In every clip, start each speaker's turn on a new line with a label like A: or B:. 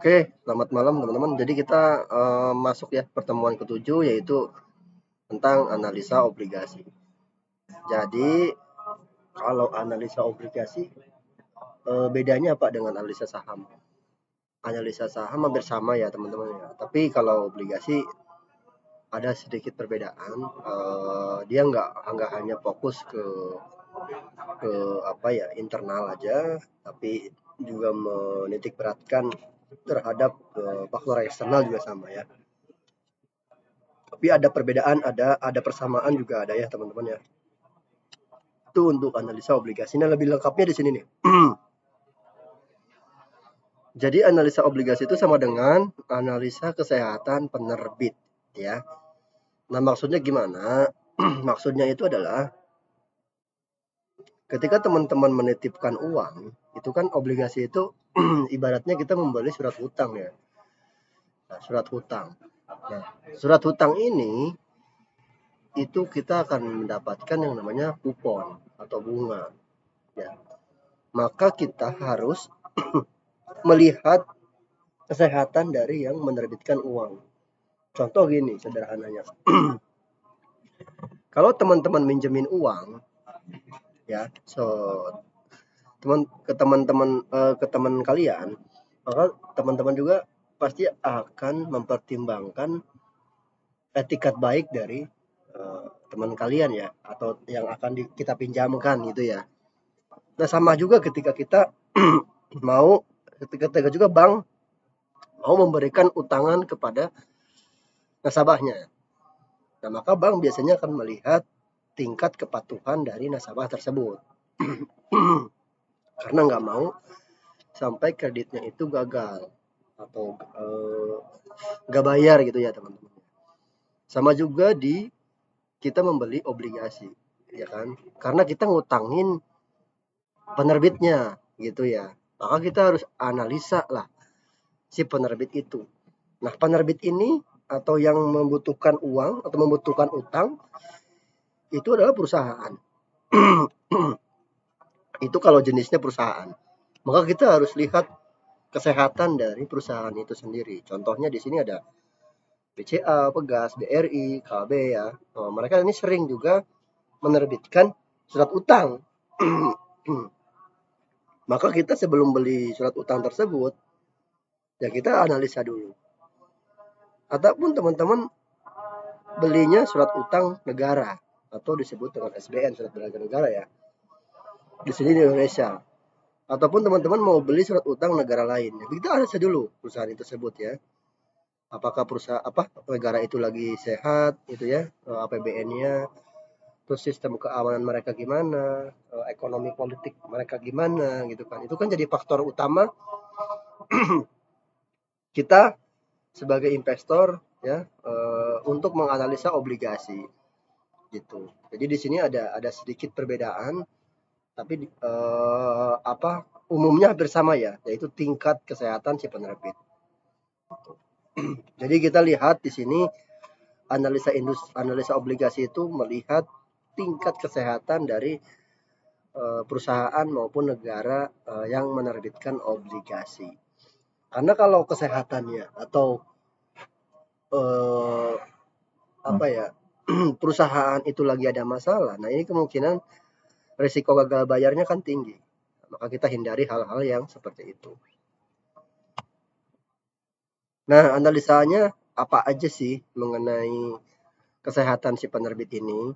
A: Oke, selamat malam teman-teman. Jadi kita masuk ya pertemuan ketujuh yaitu tentang analisa obligasi. Jadi kalau analisa obligasi bedanya apa dengan analisa saham? Analisa saham hampir sama ya teman-teman ya. Tapi kalau obligasi ada sedikit perbedaan. Dia nggak hanya fokus ke apa ya internal aja, tapi juga menitik beratkan terhadap faktor eksternal juga sama ya. Tapi ada perbedaan, ada persamaan juga ada ya teman-teman ya. Itu untuk analisa obligasi. Nah, lebih lengkapnya di sini nih. Jadi analisa obligasi itu sama dengan analisa kesehatan penerbit ya. Nah, maksudnya gimana? Maksudnya itu adalah ketika teman-teman menitipkan uang, itu kan obligasi itu ibaratnya kita membeli surat hutang ya. Nah, surat hutang. Nah, surat hutang ini itu kita akan mendapatkan yang namanya kupon atau bunga ya. Maka kita harus melihat kesehatan dari yang menerbitkan uang. Contoh gini sederhananya. Kalau teman-teman minjemin uang ya, ke teman kalian, maka teman-teman juga pasti akan mempertimbangkan etikat baik dari teman kalian ya atau yang akan kita pinjamkan gitu ya. Nah, sama juga ketika kita mau ketika juga bank mau memberikan utangan kepada nasabahnya. Nah, maka bank biasanya akan melihat tingkat kepatuhan dari nasabah tersebut. Karena nggak mau sampai kreditnya itu gagal atau nggak bayar gitu ya teman-teman. Sama juga di kita membeli obligasi, ya kan? Karena kita ngutangin penerbitnya gitu ya. Maka kita harus analisa lah si penerbit itu. Nah, penerbit ini atau yang membutuhkan uang atau membutuhkan utang itu adalah perusahaan. Itu kalau jenisnya perusahaan. Maka kita harus lihat kesehatan dari perusahaan itu sendiri. Contohnya di sini ada BCA, Pegas, BRI, KB ya. Oh, mereka ini sering juga menerbitkan surat utang. Maka kita sebelum beli surat utang tersebut, ya kita analisa dulu. Ataupun teman-teman belinya surat utang negara atau disebut dengan SBN, surat berharga negara ya. Di sini di Indonesia. Ataupun teman-teman mau beli surat utang negara lain. Kita analisa dulu perusahaan itu tersebut ya. Apakah perusahaan negara itu lagi sehat gitu ya, APBN-nya, terus sistem keamanan mereka gimana, ekonomi politik mereka gimana gitu kan. Itu kan jadi faktor utama kita sebagai investor ya untuk menganalisa obligasi gitu. Jadi di sini ada sedikit perbedaan tapi umumnya hampir sama ya, yaitu tingkat kesehatan si penerbit. Jadi kita lihat di sini analisa obligasi itu melihat tingkat kesehatan dari perusahaan maupun negara yang menerbitkan obligasi. Karena kalau kesehatannya atau eh, apa ya perusahaan itu lagi ada masalah, nah ini kemungkinan risiko gagal bayarnya kan tinggi. Maka kita hindari hal-hal yang seperti itu. Nah, analisanya apa aja sih mengenai kesehatan si penerbit ini?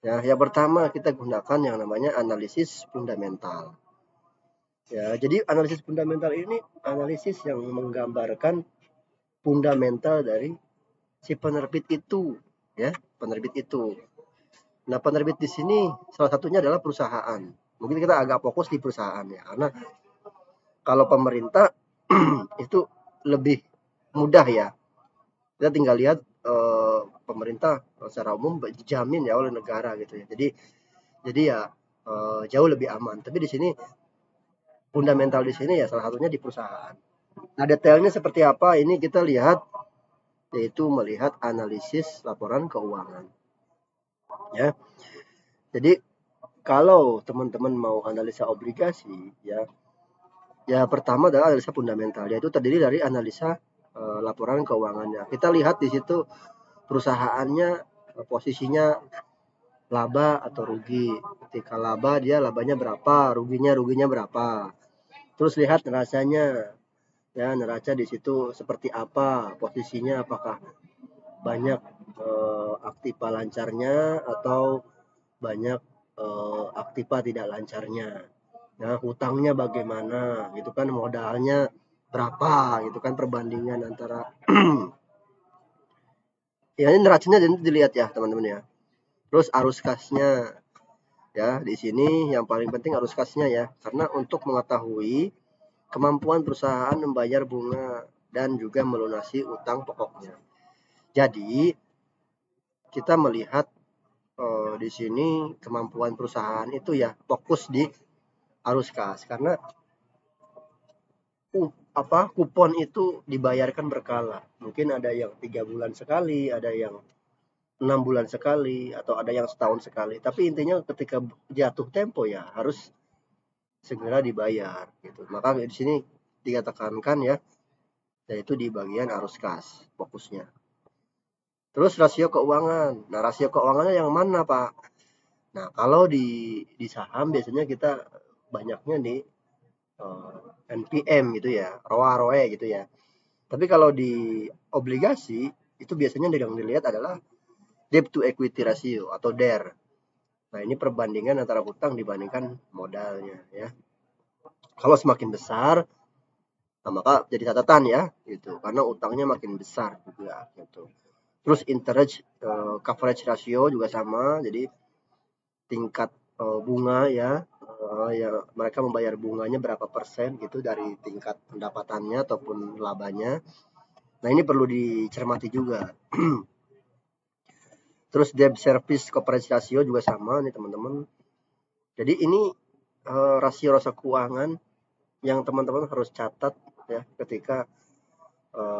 A: Ya, yang pertama kita gunakan yang namanya analisis fundamental. Ya, jadi analisis fundamental ini analisis yang menggambarkan fundamental dari si penerbit itu, ya, penerbit itu. Nah, penerbit di sini salah satunya adalah perusahaan. Mungkin kita agak fokus di perusahaan ya, karena kalau pemerintah itu lebih mudah ya. Kita tinggal lihat pemerintah secara umum dijamin ya oleh negara gitu ya. Jadi ya jauh lebih aman. Tapi di sini fundamental di sini ya salah satunya di perusahaan. Nah, detailnya seperti apa ini kita lihat yaitu melihat analisis laporan keuangan. Ya. Jadi kalau teman-teman mau analisa obligasi ya Ya, pertama adalah analisa fundamental, yaitu terdiri dari analisa laporan keuangannya. Kita lihat di situ perusahaannya posisinya laba atau rugi. Ketika laba dia labanya berapa, ruginya berapa. Terus lihat neracanya. Ya, neraca di situ seperti apa, posisinya apakah banyak aktiva lancarnya atau banyak aktiva tidak lancarnya. Ya, hutangnya bagaimana, gitu kan, modalnya berapa, gitu kan, perbandingan antara ya ini neracanya dilihat ya teman-teman ya. Terus arus kasnya ya, di sini yang paling penting arus kasnya ya, karena untuk mengetahui kemampuan perusahaan membayar bunga dan juga melunasi utang pokoknya. Jadi kita melihat di sini kemampuan perusahaan itu ya fokus di arus kas, karena kupon itu dibayarkan berkala. Mungkin ada yang 3 bulan sekali, ada yang 6 bulan sekali, atau ada yang setahun sekali. Tapi intinya ketika jatuh tempo ya harus segera dibayar gitu. Maka di sini dikatakan ya, yaitu di bagian arus kas fokusnya. Terus rasio keuangan. Nah, rasio keuangannya yang mana, Pak? Nah, kalau di saham biasanya kita banyaknya di NPM gitu ya, ROA gitu ya. Tapi kalau di obligasi itu biasanya yang dilihat adalah debt to equity ratio atau DER. Nah, ini perbandingan antara hutang dibandingkan modalnya ya. Kalau semakin besar, nah maka jadi catatan ya gitu, karena utangnya makin besar juga gitu. Terus interest coverage ratio juga sama, jadi tingkat bunga ya, ya mereka membayar bunganya berapa persen gitu dari tingkat pendapatannya ataupun labanya. Nah, ini perlu dicermati juga. Terus debt service coverage ratio juga sama nih teman-teman. Jadi ini rasio-rasio keuangan yang teman-teman harus catat ya ketika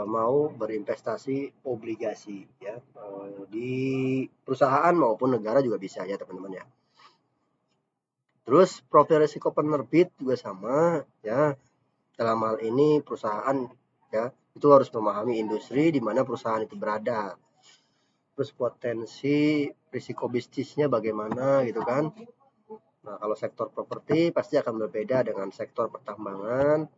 A: mau berinvestasi obligasi ya, di perusahaan maupun negara juga bisa ya teman-teman ya. Terus profil risiko penerbit juga sama ya. Dalam hal ini perusahaan ya itu harus memahami industri di mana perusahaan itu berada. Terus potensi risiko bisnisnya bagaimana gitu kan. Nah, kalau sektor properti pasti akan berbeda dengan sektor pertambangan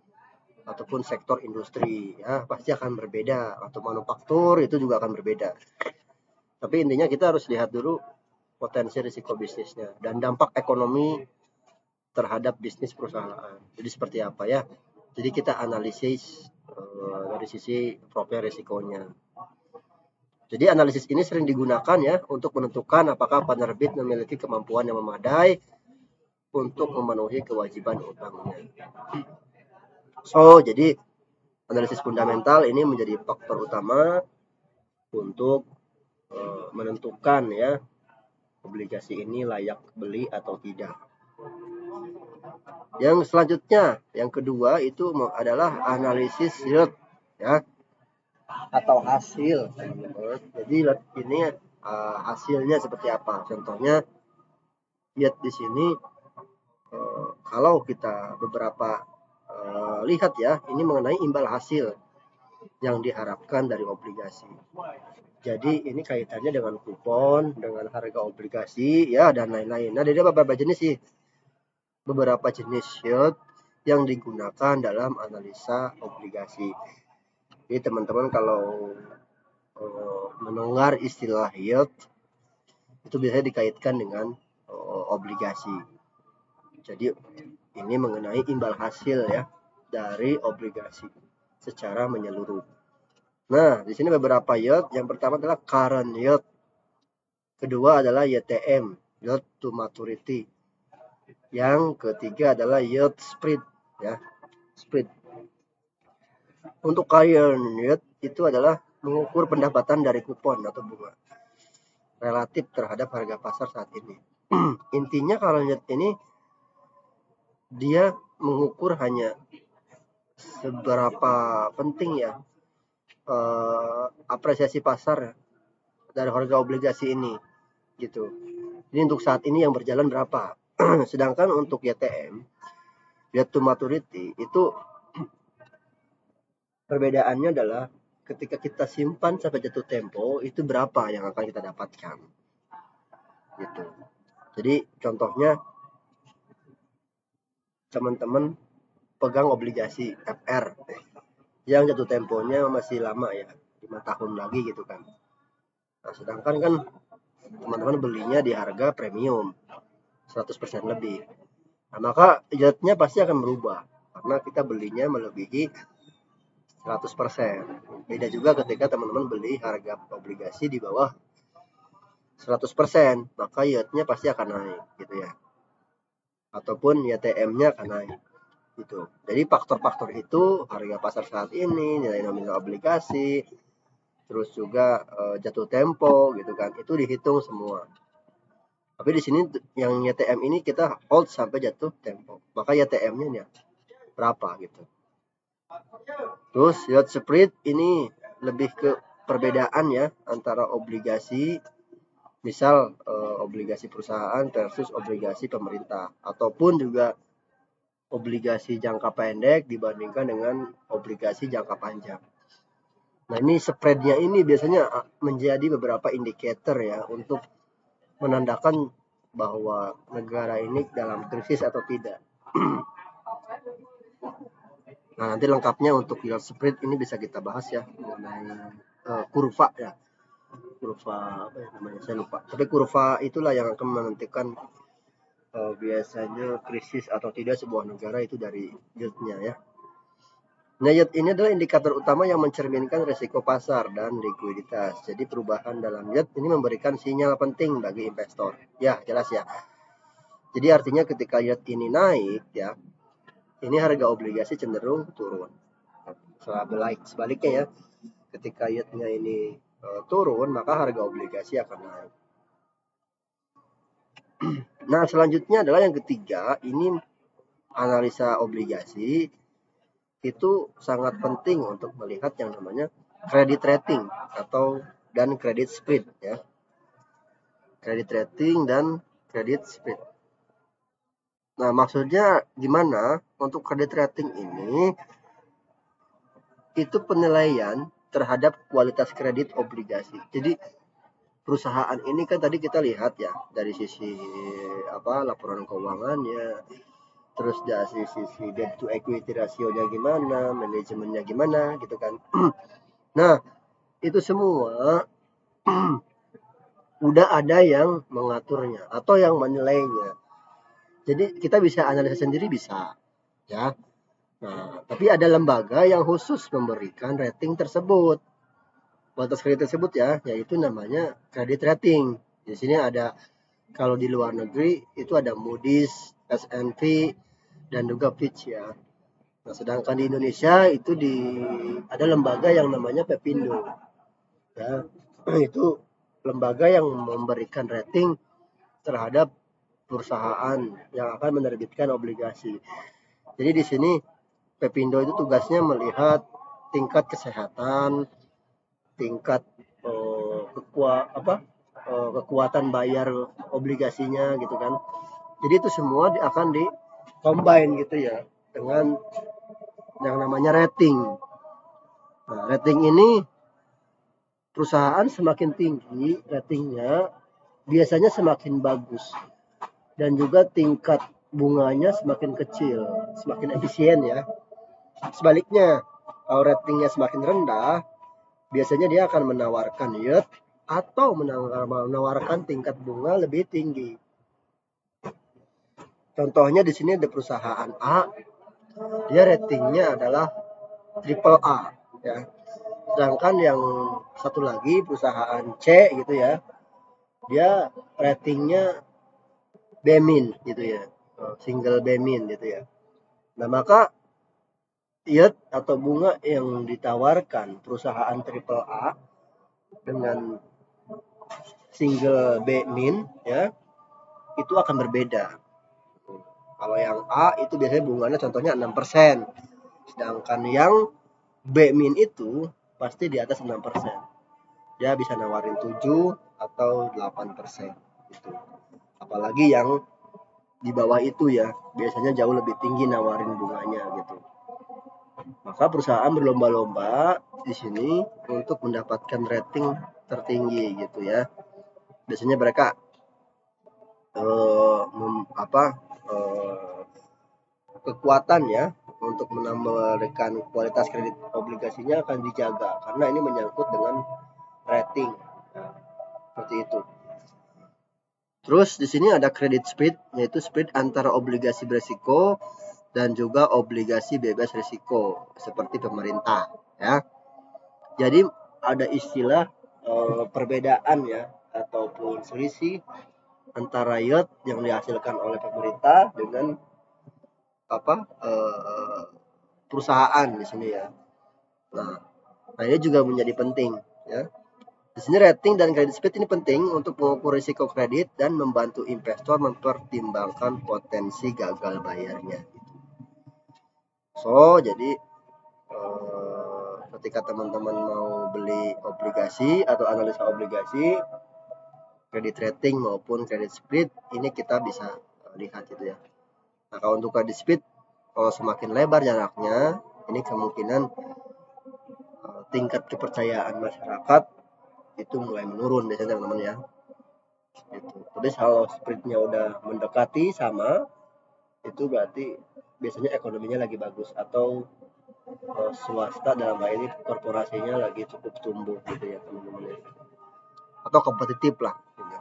A: ataupun sektor industri ya, pasti akan berbeda, atau manufaktur itu juga akan berbeda. Tapi intinya kita harus lihat dulu potensi risiko bisnisnya dan dampak ekonomi terhadap bisnis perusahaan. Jadi seperti apa ya? Jadi kita analisis dari sisi profil risikonya. Jadi analisis ini sering digunakan ya untuk menentukan apakah penerbit memiliki kemampuan yang memadai untuk memenuhi kewajiban utangnya. So, jadi analisis fundamental ini menjadi faktor utama untuk menentukan ya obligasi ini layak beli atau tidak. Yang selanjutnya, yang kedua itu adalah analisis yield ya, atau hasil. Jadi ini hasilnya seperti apa? Contohnya yield di sini kalau kita beberapa lihat ya, ini mengenai imbal hasil yang diharapkan dari obligasi. Jadi ini kaitannya dengan kupon, dengan harga obligasi ya, dan lain-lain. Nah, ada beberapa jenis sih. Beberapa jenis yield yang digunakan dalam analisa obligasi. Jadi teman-teman kalau mendengar istilah yield itu biasanya dikaitkan dengan obligasi. Jadi ini mengenai imbal hasil ya dari obligasi secara menyeluruh. Nah, di sini beberapa yield. Yang pertama adalah current yield. Kedua adalah YTM, yield to maturity. Yang ketiga adalah yield spread ya, spread. Untuk current yield itu adalah mengukur pendapatan dari kupon atau bunga relatif terhadap harga pasar saat ini. Intinya current yield ini dia mengukur hanya seberapa penting ya apresiasi pasar dari harga obligasi ini gitu. Ini untuk saat ini yang berjalan berapa. Sedangkan untuk YTM yield to maturity itu perbedaannya adalah ketika kita simpan sampai jatuh tempo itu berapa yang akan kita dapatkan gitu. Jadi contohnya teman-teman pegang obligasi FR yang jatuh temponya masih lama ya, 5 tahun lagi gitu kan. Nah, sedangkan kan teman-teman belinya di harga premium 100% lebih. Nah, maka yieldnya pasti akan berubah karena kita belinya melebihi 100%. Beda juga ketika teman-teman beli harga obligasi di bawah 100%, maka yieldnya pasti akan naik gitu ya. Ataupun YTM-nya akan naik gitu. Jadi faktor-faktor itu harga pasar saat ini, nilai nominal obligasi, terus juga jatuh tempo gitu kan. Itu dihitung semua. Tapi di sini yang YTM ini kita hold sampai jatuh tempo. Maka YTM-nya berapa gitu. Terus yield spread ini lebih ke perbedaan ya antara obligasi, misal obligasi perusahaan versus obligasi pemerintah, ataupun juga obligasi jangka pendek dibandingkan dengan obligasi jangka panjang. Nah, ini spreadnya ini biasanya menjadi beberapa indikator ya untuk menandakan bahwa negara ini dalam krisis atau tidak. Nah, nanti lengkapnya untuk yield spread ini bisa kita bahas ya mengenai kurva ya. Kurva apa ya namanya? Saya lupa. Tapi kurva itulah yang akan menentukan biasanya krisis atau tidak sebuah negara itu dari yield-nya ya. Nah, yield ini adalah indikator utama yang mencerminkan risiko pasar dan likuiditas. Jadi perubahan dalam yield ini memberikan sinyal penting bagi investor. Ya, jelas ya. Jadi artinya ketika yield ini naik ya, ini harga obligasi cenderung turun. Sebaliknya ya, ketika yield-nya ini turun, maka harga obligasi akan naik. Nah, selanjutnya adalah yang ketiga, ini analisa obligasi itu sangat penting untuk melihat yang namanya credit rating dan credit spread ya. Credit rating dan credit spread. Nah, maksudnya gimana? Untuk credit rating ini itu penilaian terhadap kualitas kredit obligasi. Jadi perusahaan ini kan tadi kita lihat ya dari sisi laporan keuangannya, terus dari sisi debt to equity ratio-nya gimana, manajemennya gimana gitu kan. Nah, itu semua udah ada yang mengaturnya atau yang menilainya. Jadi kita bisa analisa sendiri bisa ya. Nah, tapi ada lembaga yang khusus memberikan rating tersebut. Batas kredit tersebut ya, yaitu namanya credit rating. Di sini ada kalau di luar negeri itu ada Moody's, S&P dan juga Fitch ya. Nah, sedangkan di Indonesia itu ada lembaga yang namanya Pepindo. Ya, itu lembaga yang memberikan rating terhadap perusahaan yang akan menerbitkan obligasi. Jadi di sini Pepindo itu tugasnya melihat tingkat kesehatan, tingkat kekuatan bayar obligasinya gitu kan. Jadi itu semua akan di combine gitu ya dengan yang namanya rating. Nah, rating ini perusahaan semakin tinggi ratingnya biasanya semakin bagus dan juga tingkat bunganya semakin kecil, semakin efisien ya. Sebaliknya, kalau ratingnya semakin rendah, biasanya dia akan menawarkan yield atau menawarkan tingkat bunga lebih tinggi. Contohnya di sini ada perusahaan A, dia ratingnya adalah triple A ya. Sedangkan yang satu lagi perusahaan C gitu ya, dia ratingnya B- gitu ya, single B- gitu ya. Nah, maka yield atau bunga yang ditawarkan perusahaan triple A dengan single B- ya, itu akan berbeda. Kalau yang A itu biasanya bunganya contohnya 6%. Sedangkan yang B- itu pasti di atas 6%. Dia bisa nawarin 7 atau 8% gitu. Apalagi yang di bawah itu ya, biasanya jauh lebih tinggi nawarin bunganya gitu. Maka perusahaan berlomba-lomba di sini untuk mendapatkan rating tertinggi gitu ya. Biasanya mereka kekuatan ya untuk menambahkan kualitas kredit obligasinya akan dijaga karena ini menyangkut dengan rating. Nah, seperti itu. Terus di sini ada credit spread, yaitu spread antara obligasi berisiko dan juga obligasi bebas risiko seperti pemerintah ya. Jadi ada istilah perbedaan ya ataupun selisih antara yield yang dihasilkan oleh pemerintah dengan perusahaan di sini ya. Nah, ini juga menjadi penting ya. Di sini rating dan credit spread ini penting untuk mengukur risiko kredit dan membantu investor mempertimbangkan potensi gagal bayarnya. So, jadi ketika teman-teman mau beli obligasi atau analisa obligasi, kredit rating maupun credit spread ini kita bisa lihat itu ya. Nah, kalau untuk credit spread, kalau semakin lebar jaraknya, ini kemungkinan tingkat kepercayaan masyarakat itu mulai menurun biasanya teman-teman ya. Gitu. Tapi kalau spreadnya udah mendekati sama, itu berarti biasanya ekonominya lagi bagus atau swasta dalam hal ini korporasinya lagi cukup tumbuh gitu ya teman-teman ya. Atau kompetitif lah. Gitu.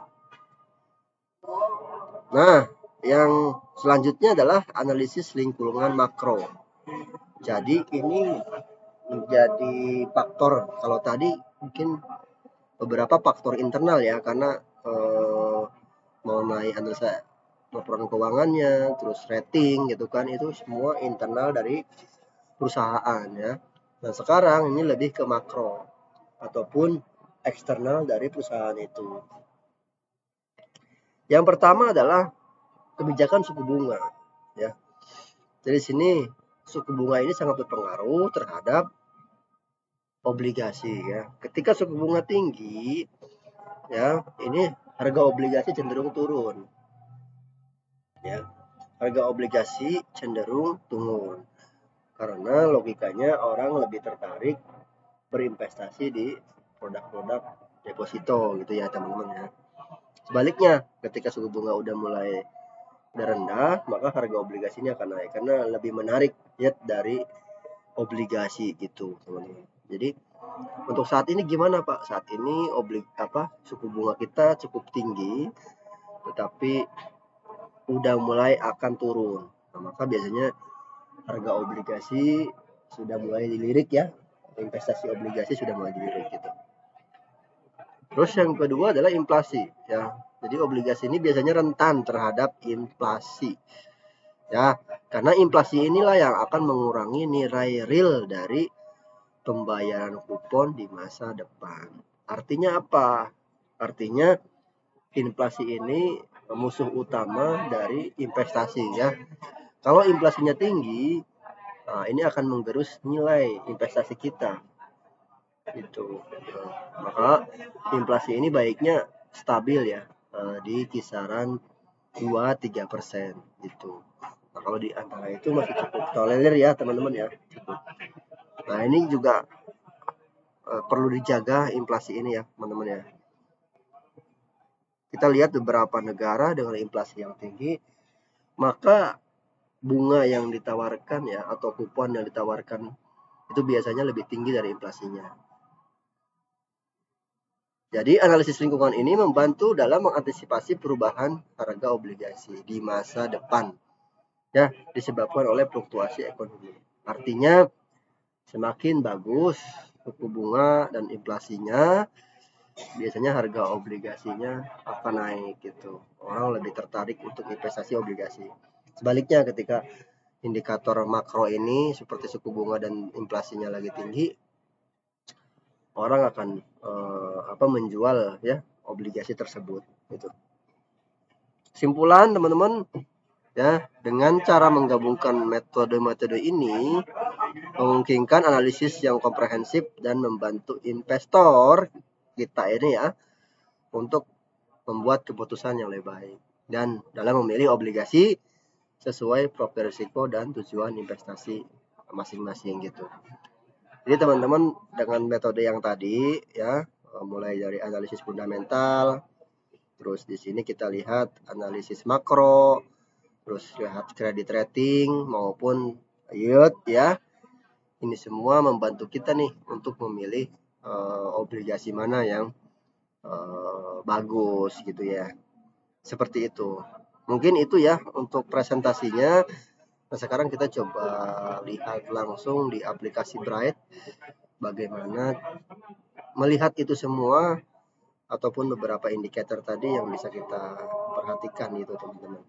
A: Nah, yang selanjutnya adalah analisis lingkungan makro. Jadi ini menjadi faktor, kalau tadi mungkin beberapa faktor internal ya, karena mengenai analisa laporan keuangannya, terus rating gitu kan, itu semua internal dari perusahaan ya. Nah sekarang ini lebih ke makro ataupun eksternal dari perusahaan itu. Yang pertama adalah kebijakan suku bunga ya. Jadi sini suku bunga ini sangat berpengaruh terhadap obligasi ya. Ketika suku bunga tinggi ya, ini harga obligasi cenderung turun. Ya. Harga obligasi cenderung turun. Karena logikanya orang lebih tertarik berinvestasi di produk-produk deposito gitu ya teman-teman ya. Sebaliknya, ketika suku bunga udah mulai rendah, maka harga obligasinya akan naik karena lebih menarik yield dari obligasi gitu teman-teman. Jadi untuk saat ini gimana Pak? Saat ini suku bunga kita cukup tinggi, tetapi udah mulai akan turun. Nah, maka biasanya harga obligasi sudah mulai dilirik ya. Investasi obligasi sudah mulai dilirik gitu. Terus yang kedua adalah inflasi ya. Jadi obligasi ini biasanya rentan terhadap inflasi. Ya, karena inflasi inilah yang akan mengurangi nilai real dari pembayaran kupon di masa depan. Artinya apa? Artinya inflasi ini musuh utama dari investasi ya. Kalau inflasinya tinggi, nah ini akan menggerus nilai investasi kita. Itu. Maka inflasi ini baiknya stabil ya di kisaran 2-3% gitu. Nah, kalau di antara itu masih cukup tolerir ya teman-teman ya. Nah ini juga perlu dijaga inflasi ini ya teman-teman ya. Kita lihat beberapa negara dengan inflasi yang tinggi, maka bunga yang ditawarkan ya atau kupon yang ditawarkan itu biasanya lebih tinggi dari inflasinya. Jadi analisis lingkungan ini membantu dalam mengantisipasi perubahan harga obligasi di masa depan ya disebabkan oleh fluktuasi ekonomi. Artinya semakin bagus suku bunga dan inflasinya, biasanya harga obligasinya akan naik gitu. Orang lebih tertarik untuk investasi obligasi. Sebaliknya ketika indikator makro ini seperti suku bunga dan inflasinya lagi tinggi, orang akan menjual ya obligasi tersebut gitu. Simpulan teman-teman ya, dengan cara menggabungkan metode-metode ini memungkinkan analisis yang komprehensif dan membantu investor kita ini ya untuk membuat keputusan yang lebih baik. dan dalam memilih obligasi sesuai profil risiko dan tujuan investasi masing-masing gitu. Jadi teman-teman dengan metode yang tadi ya, mulai dari analisis fundamental, terus di sini kita lihat analisis makro, terus lihat credit rating maupun yield ya. Ini semua membantu kita nih untuk memilih obligasi mana yang bagus gitu ya. Seperti itu. Mungkin itu ya untuk presentasinya. Nah, sekarang kita coba lihat langsung di aplikasi Bright bagaimana melihat itu semua ataupun beberapa indikator tadi yang bisa kita perhatikan gitu teman-teman.